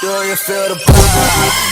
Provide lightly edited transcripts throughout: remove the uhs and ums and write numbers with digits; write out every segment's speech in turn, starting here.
Do you feel the vibes?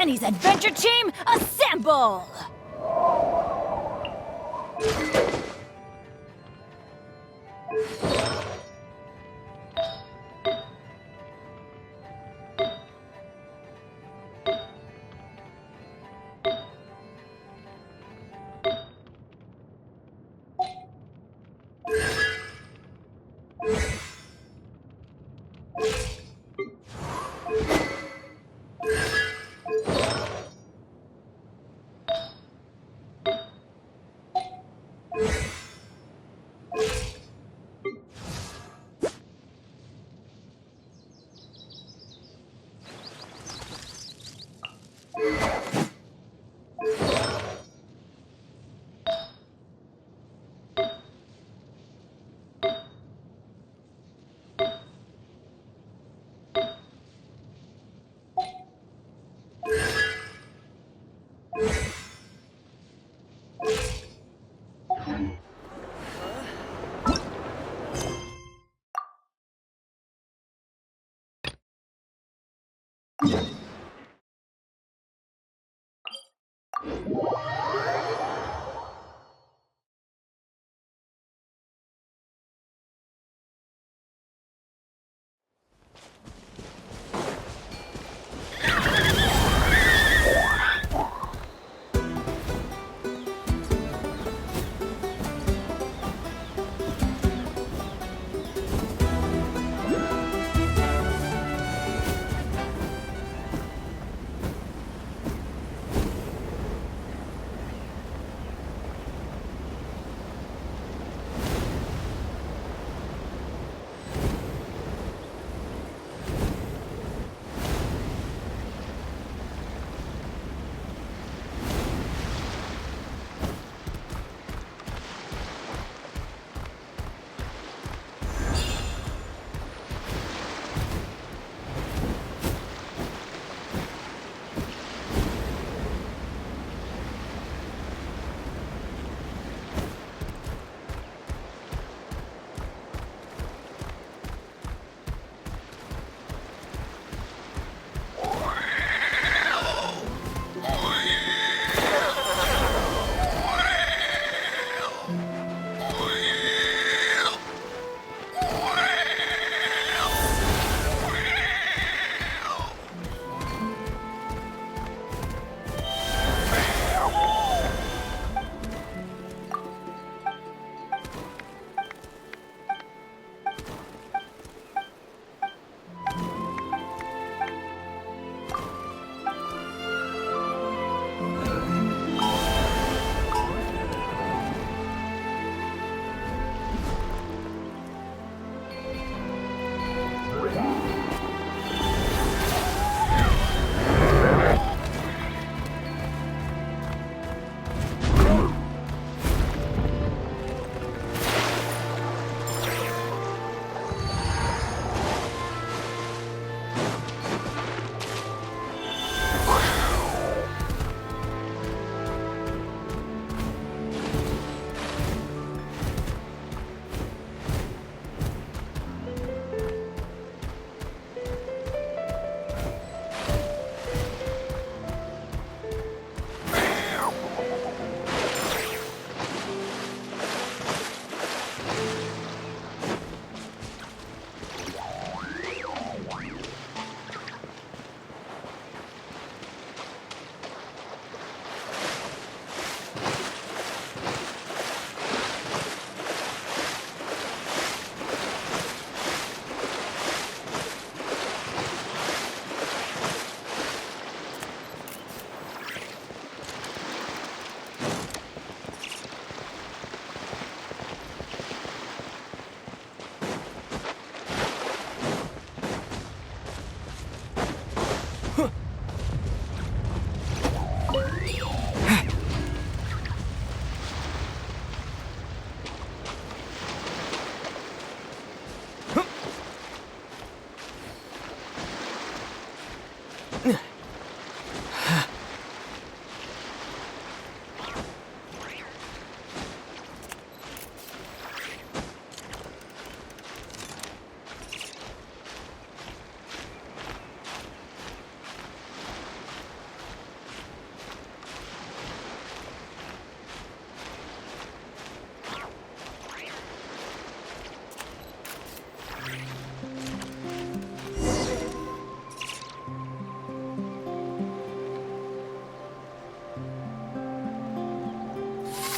Benny's adventure team, assemble!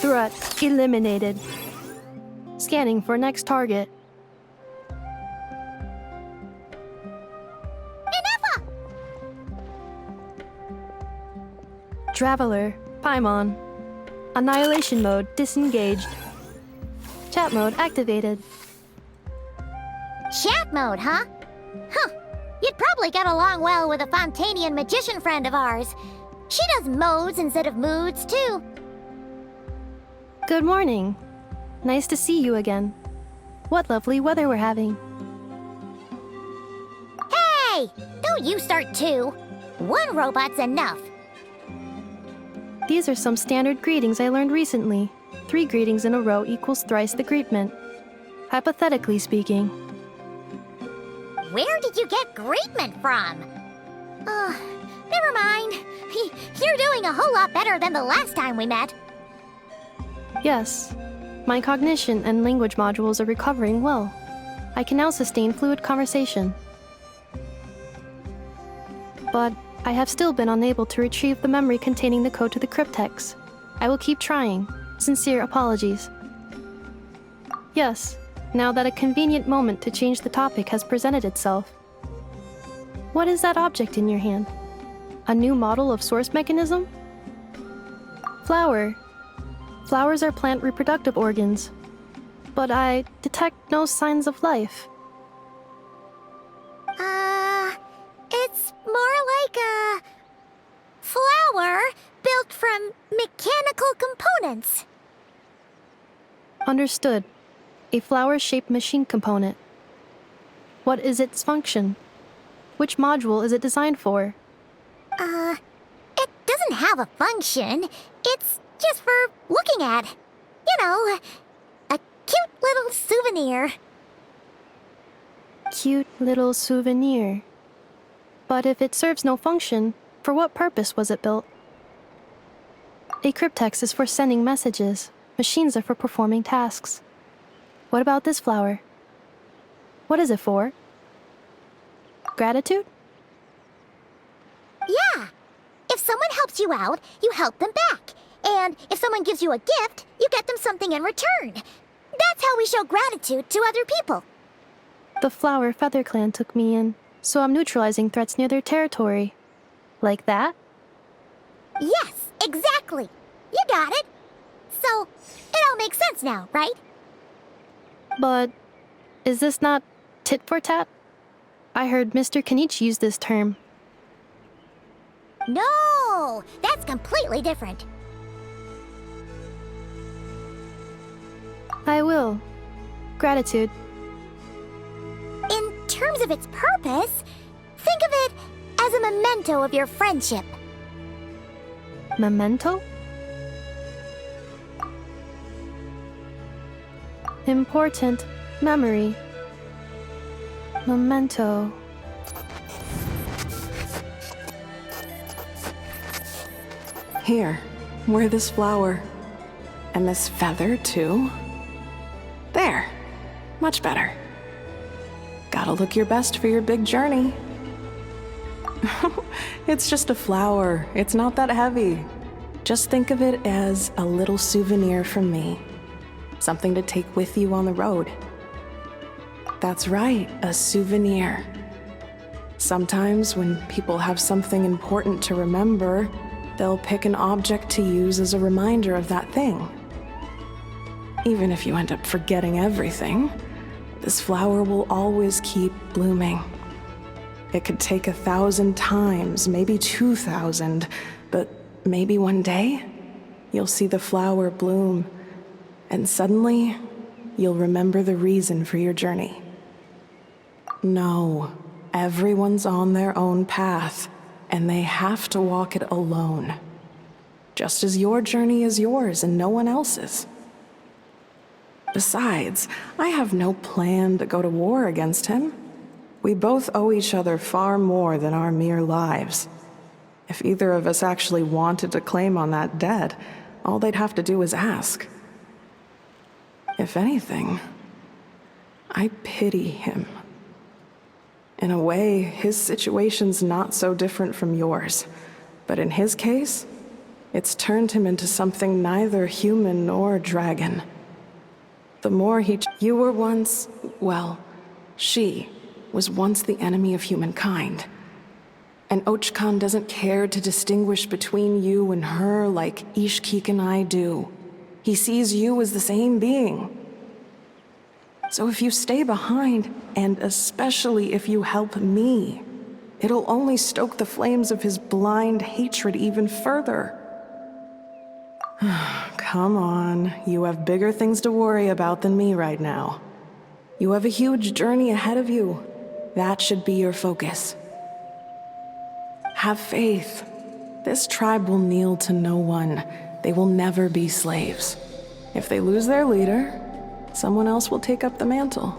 Threat eliminated. Scanning for next target. Traveler, Paimon. Annihilation mode disengaged. Chat mode activated. Chat mode, huh? Huh. You'd probably get along well with a Fontanian magician friend of ours. She does modes instead of moods, too. Good morning. Nice to see you again. What lovely weather we're having. Hey! Don't you start too. One robot's enough. These are some standard greetings I learned recently. 3 greetings in a row equals thrice the greetment. Hypothetically speaking. Where did you get greetment from? Never mind. You're doing a whole lot better than the last time we met. Yes. My cognition and language modules are recovering well. I can now sustain fluid conversation. But I have still been unable to retrieve the memory containing the code to the cryptex. I will keep trying. Sincere apologies. Yes, now that a convenient moment to change the topic has presented itself. What is that object in your hand? A new model of source mechanism? Flower. Flowers are plant reproductive organs. But I detect no signs of life. It's more like a flower built from mechanical components. Understood. A flower-shaped machine component. What is its function? Which module is it designed for? It doesn't have a function. It's just for looking at. You know, a cute little souvenir. Cute little souvenir. But if it serves no function, for what purpose was it built? A cryptex is for sending messages. Machines are for performing tasks. What about this flower? What is it for? Gratitude? Yeah. If someone helps you out, you help them back. And if someone gives you a gift, you get them something in return. That's how we show gratitude to other people. The Flower Feather Clan took me in, so I'm neutralizing threats near their territory. Like that? Yes, exactly. You got it. So, it all makes sense now, right? But is this not tit for tat? I heard Mr. Kenichi use this term. No, that's completely different. I will. Gratitude. In terms of its purpose, think of it as a memento of your friendship. Memento? Important memory. Memento. Here, wear this flower. And this feather, too. There. Much better. Gotta look your best for your big journey. It's just a flower. It's not that heavy. Just think of it as a little souvenir from me. Something to take with you on the road. That's right, a souvenir. Sometimes when people have something important to remember, they'll pick an object to use as a reminder of that thing. Even if you end up forgetting everything, this flower will always keep blooming. It could take 1,000 times, maybe 2,000, but maybe one day, you'll see the flower bloom, and suddenly, you'll remember the reason for your journey. No, everyone's on their own path, and they have to walk it alone. Just as your journey is yours and no one else's. Besides, I have no plan to go to war against him. We both owe each other far more than our mere lives. If either of us actually wanted to claim on that debt, all they'd have to do is ask. If anything, I pity him. In a way, his situation's not so different from yours. But in his case, It's turned him into something neither human nor dragon. The more you were once, well, she was once the enemy of humankind. And Ochkan doesn't care to distinguish between you and her like Ishkik and I do. He sees you as the same being. So if you stay behind, and especially if you help me, it'll only stoke the flames of his blind hatred even further. Come on, you have bigger things to worry about than me right now. You have a huge journey ahead of you. That should be your focus. Have faith. This tribe will kneel to no one. They will never be slaves. If they lose their leader, someone else will take up the mantle.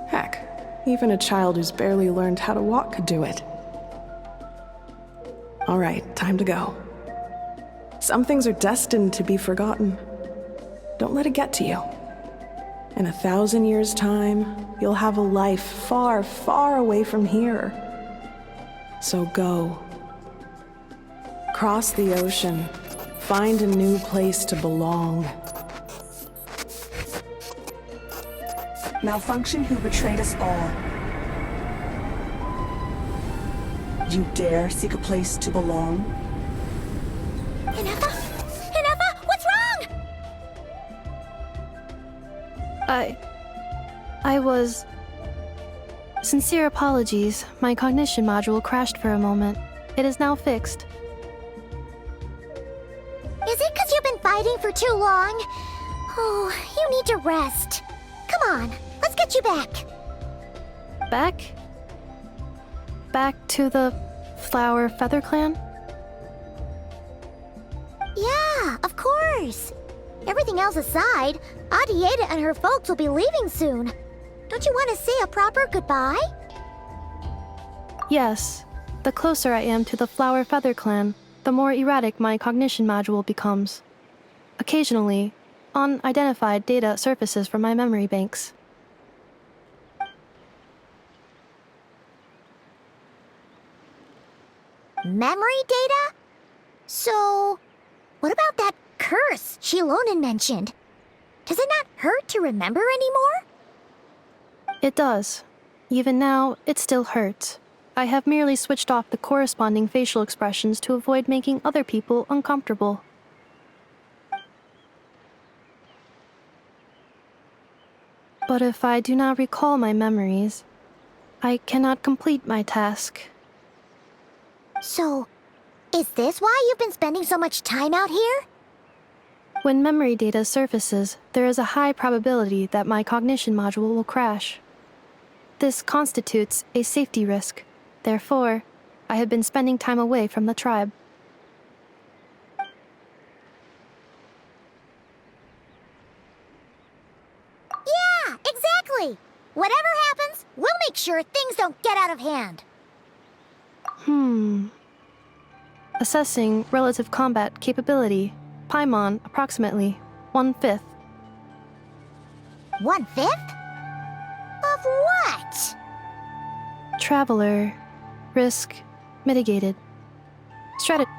Heck, even a child who's barely learned how to walk could do it. All right, time to go. Some things are destined to be forgotten. Don't let it get to you. In 1,000 years' time, you'll have a life far, far away from here. So go. Cross the ocean. Find a new place to belong. Malfunction who betrayed us all. You dare seek a place to belong? Hinefa? Hinefa, what's wrong? I was... Sincere apologies. My cognition module crashed for a moment. It is now fixed. Is it because you've been fighting for too long? Oh, you need to rest. Come on, let's get you back. Back? Back to the Flower Feather Clan? Yeah, of course. Everything else aside, Adieta and her folks will be leaving soon. Don't you want to say a proper goodbye? Yes. The closer I am to the Flower Feather Clan, the more erratic my cognition module becomes. Occasionally, unidentified data surfaces from my memory banks. Memory data? So, what about that curse Shilonen mentioned? Does it not hurt to remember anymore? It does. Even now, it still hurts. I have merely switched off the corresponding facial expressions to avoid making other people uncomfortable. But if I do not recall my memories, I cannot complete my task. So, is this why you've been spending so much time out here? When memory data surfaces, there is a high probability that my cognition module will crash. This constitutes a safety risk. Therefore, I have been spending time away from the tribe. Yeah, exactly! Whatever happens, we'll make sure things don't get out of hand. Assessing relative combat capability. Paimon, approximately 1/5. 1/5? Of what? Traveler. Risk mitigated. Strategy.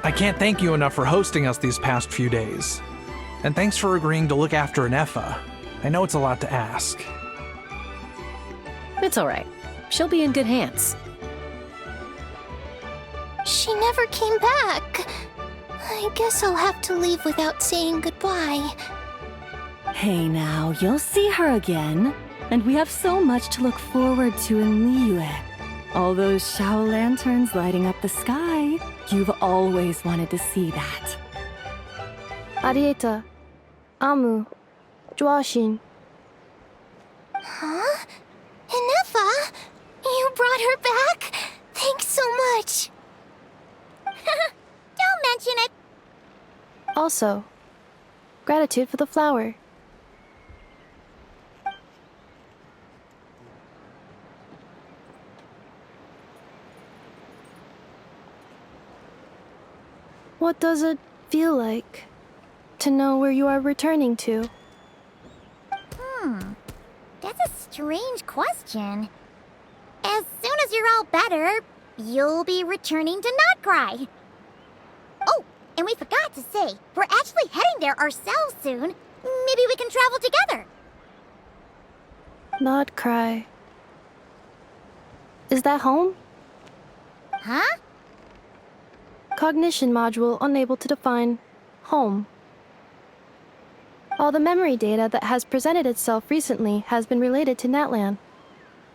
I can't thank you enough for hosting us these past few days. And thanks for agreeing to look after Anefa. I know it's a lot to ask. It's alright. She'll be in good hands. She never came back. I guess I'll have to leave without saying goodbye. Hey now, you'll see her again. And we have so much to look forward to in Liyue. All those Shao lanterns lighting up the sky. You've always wanted to see that. Arieta, Amu, Joashin. Huh? Inefa? You brought her back? Thanks so much. Don't mention it. Also, gratitude for the flower. What does it feel like to know where you are returning to? That's a strange question. As soon as you're all better, you'll be returning to Notcry. Oh, and we forgot to say, we're actually heading there ourselves soon. Maybe we can travel together. Not cry. Is that home? Huh? Cognition module unable to define home. All the memory data that has presented itself recently has been related to Natlan.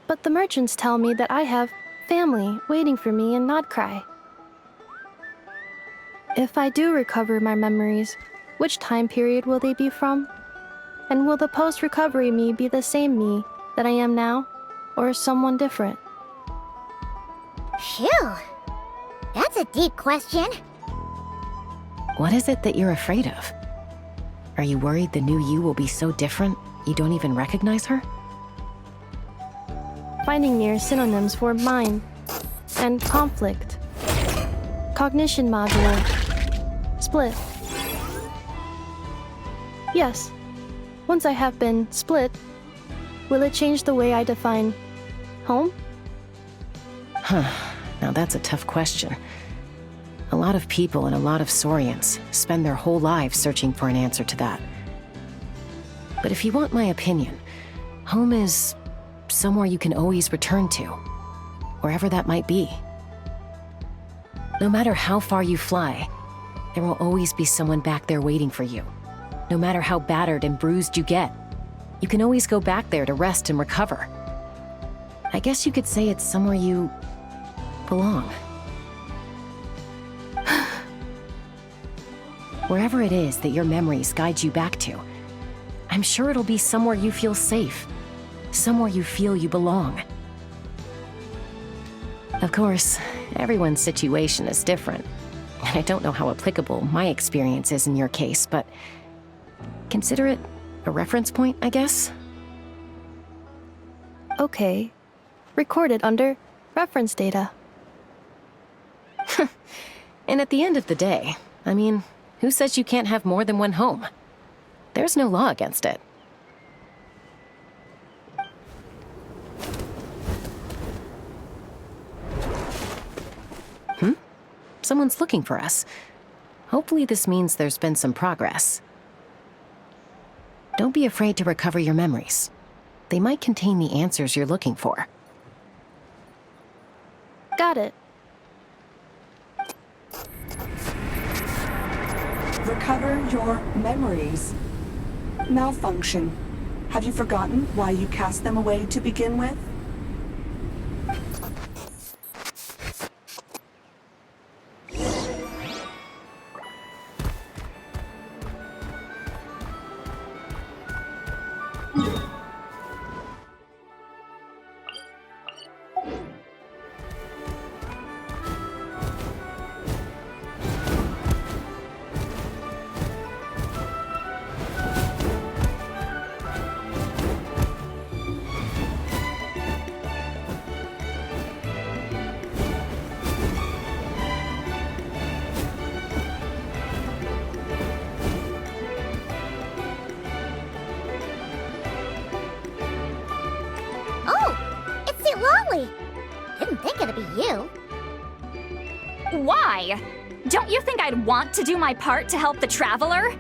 But the merchants tell me that I have family waiting for me in Notcry. If I do recover my memories, which time period will they be from? And will the post-recovery me be the same me that I am now, or someone different? Phew. That's a deep question. What is it that you're afraid of? Are you worried the new you will be so different you don't even recognize her? Finding near synonyms for mind and conflict. Cognition module. Split. Yes. Once I have been split, will it change the way I define home? Now that's a tough question. A lot of people and a lot of Saurians spend their whole lives searching for an answer to that. But if you want my opinion, home is somewhere you can always return to, wherever that might be. No matter how far you fly, there will always be someone back there waiting for you. No matter how battered and bruised you get, you can always go back there to rest and recover. I guess you could say it's somewhere you belong. Wherever it is that your memories guide you back to, I'm sure it'll be somewhere you feel safe, somewhere you feel you belong. Of course, everyone's situation is different, and I don't know how applicable my experience is in your case, but consider it a reference point, I guess? Okay. Recorded under reference data. And at the end of the day, I mean, who says you can't have more than one home? There's no law against it. Someone's looking for us. Hopefully this means there's been some progress. Don't be afraid to recover your memories. They might contain the answers you're looking for. Got it. Recover your memories. Malfunction. Have you forgotten why you cast them away to begin with? Didn't think it'd be you. Why? Don't you think I'd want to do my part to help the Traveler?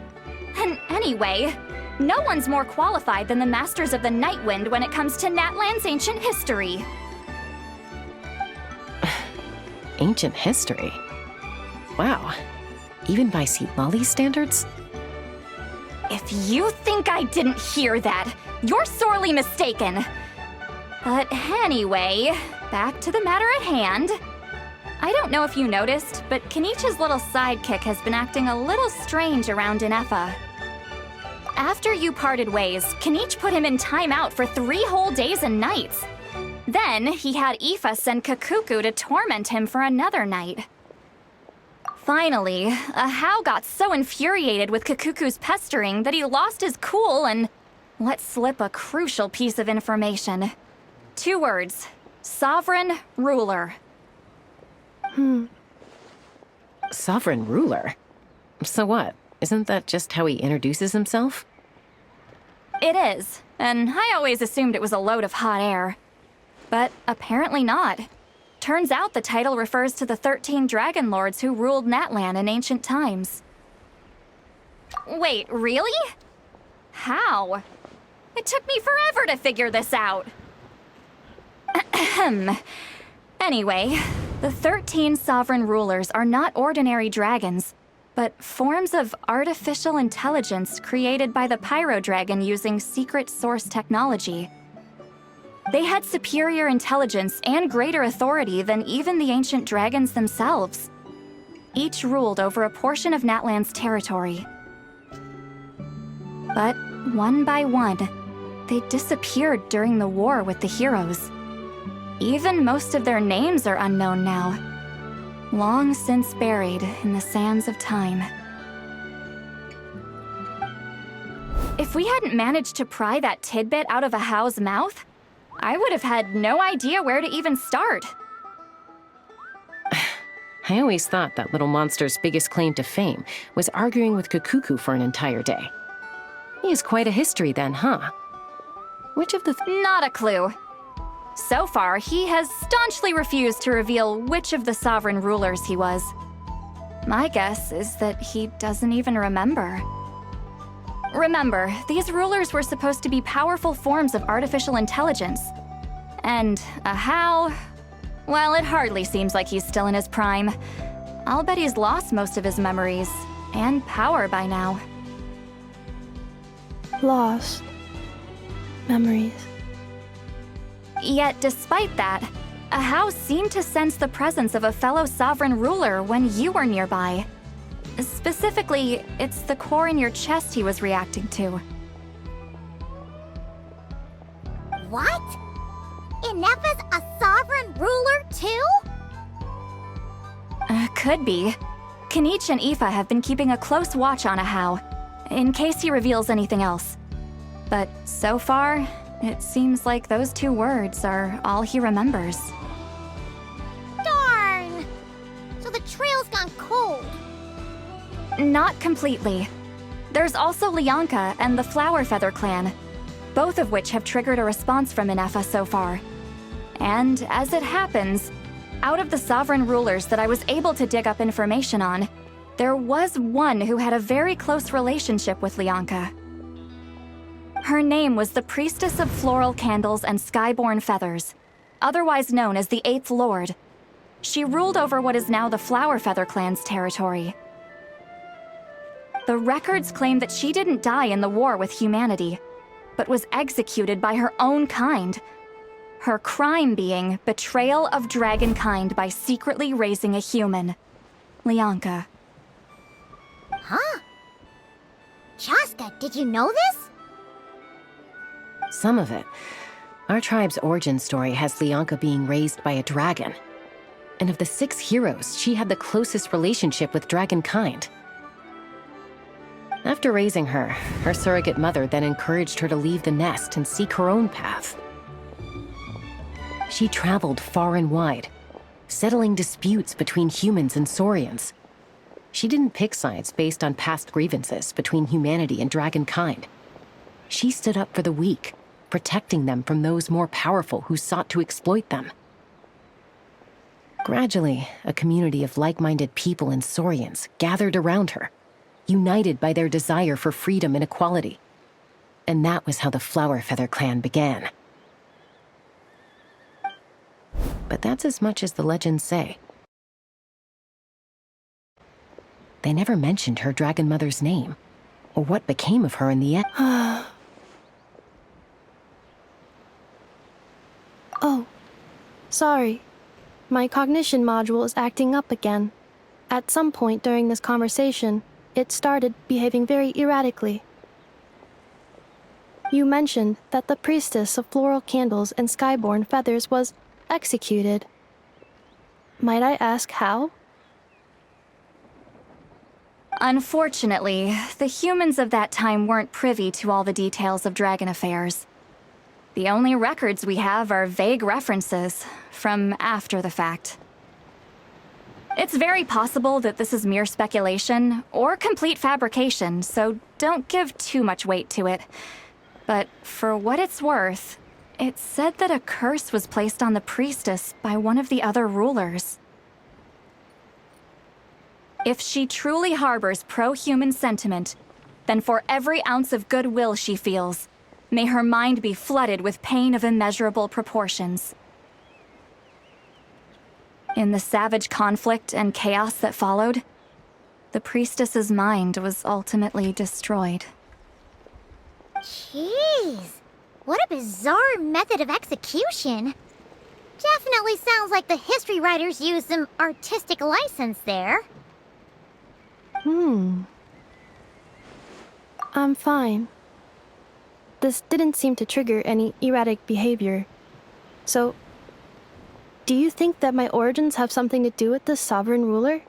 And anyway, no one's more qualified than the Masters of the Nightwind when it comes to Natlan's ancient history. Ancient history? Wow. Even by Seat-Lolly's standards? If you think I didn't hear that, you're sorely mistaken. But anyway, back to the matter at hand. I don't know if you noticed, but Kenichi's little sidekick has been acting a little strange around Inefa. After you parted ways, Kenich put him in timeout for 3 whole days and nights. Then he had Aoife send Kakuku to torment him for another night. Finally, Ahau got so infuriated with Kakuku's pestering that he lost his cool and let slip a crucial piece of information. 2 words: Sovereign Ruler. Sovereign ruler? So what? Isn't that just how he introduces himself? It is, and I always assumed it was a load of hot air. But apparently not. Turns out the title refers to the 13 Dragon Lords who ruled Natlan in ancient times. Wait, really? How? It took me forever to figure this out. Anyway, the 13 sovereign rulers are not ordinary dragons, but forms of artificial intelligence created by the Pyro Dragon using Secret Source technology. They had superior intelligence and greater authority than even the ancient dragons themselves. Each ruled over a portion of Natlan's territory. But one by one, they disappeared during the war with the heroes. Even most of their names are unknown now, long since buried in the sands of time. If we hadn't managed to pry that tidbit out of Ahau's mouth, I would have had no idea where to even start. I always thought that little monster's biggest claim to fame was arguing with Kakuku for an entire day. He has quite a history then, huh? Which of the Not a clue. So far, he has staunchly refused to reveal which of the sovereign rulers he was. My guess is that he doesn't even remember. Remember, these rulers were supposed to be powerful forms of artificial intelligence. And Ahau, well, it hardly seems like he's still in his prime. I'll bet he's lost most of his memories and power by now. Lost. Memories. Yet, despite that, Ahau seemed to sense the presence of a fellow sovereign ruler when you were nearby. Specifically, it's the core in your chest he was reacting to. What? Inefa's a sovereign ruler too? Could be. Kenich and Aoife have been keeping a close watch on Ahau, in case he reveals anything else. But so far, it seems like those 2 words are all he remembers. Darn! So the trail's gone cold. Not completely. There's also Lianka and the Flower Feather clan, both of which have triggered a response from Inefa so far. And as it happens, out of the sovereign rulers that I was able to dig up information on, there was one who had a very close relationship with Lianka. Her name was the Priestess of Floral Candles and Skyborn Feathers, otherwise known as the 8th Lord. She ruled over what is now the Flower Feather clan's territory. The records claim that she didn't die in the war with humanity, but was executed by her own kind. Her crime being betrayal of dragonkind by secretly raising a human. Lianka. Huh? Chasca, did you know this? Some of it. Our tribe's origin story has Lianka being raised by a dragon. And of the 6 heroes, she had the closest relationship with dragonkind. After raising her, her surrogate mother then encouraged her to leave the nest and seek her own path. She traveled far and wide, settling disputes between humans and Saurians. She didn't pick sides based on past grievances between humanity and dragonkind. She stood up for the weak, protecting them from those more powerful who sought to exploit them. Gradually, a community of like-minded people and Saurians gathered around her, united by their desire for freedom and equality. And that was how the Flower Feather clan began. But that's as much as the legends say. They never mentioned her dragon mother's name, or what became of her in the end. Oh, sorry. My cognition module is acting up again. At some point during this conversation, it started behaving very erratically. You mentioned that the priestess of floral candles and skyborn feathers was executed. Might I ask how? Unfortunately, the humans of that time weren't privy to all the details of dragon affairs. The only records we have are vague references from after the fact. It's very possible that this is mere speculation or complete fabrication, so don't give too much weight to it. But for what it's worth, it's said that a curse was placed on the priestess by one of the other rulers. If she truly harbors pro-human sentiment, then for every ounce of goodwill she feels, may her mind be flooded with pain of immeasurable proportions. In the savage conflict and chaos that followed, the priestess's mind was ultimately destroyed. Jeez, what a bizarre method of execution. Definitely sounds like the history writers used some artistic license there. I'm fine. This didn't seem to trigger any erratic behavior. So, do you think that my origins have something to do with this sovereign ruler?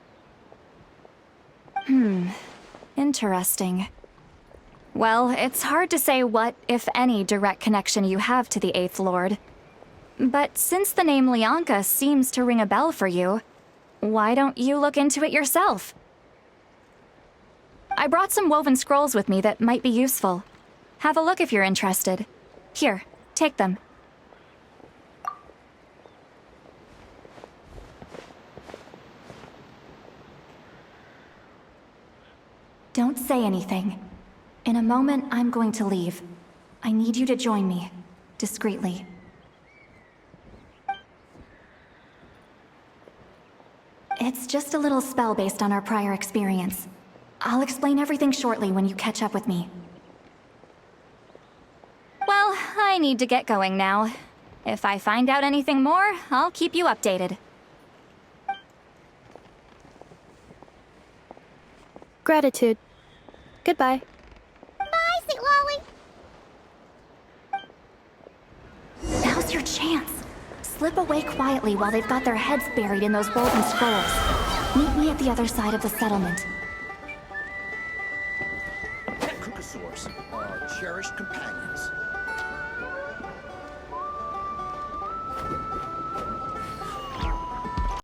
Interesting. Well, it's hard to say what, if any, direct connection you have to the Eighth Lord. But since the name Lianka seems to ring a bell for you, why don't you look into it yourself? I brought some woven scrolls with me that might be useful. Have a look if you're interested. Here, take them. Don't say anything. In a moment, I'm going to leave. I need you to join me, discreetly. It's just a little spell based on our prior experience. I'll explain everything shortly when you catch up with me. Well, I need to get going now. If I find out anything more, I'll keep you updated. Gratitude. Goodbye. Bye, Sweet Lolly. Now's your chance. Slip away quietly while they've got their heads buried in those woven scrolls. Meet me at the other side of the settlement.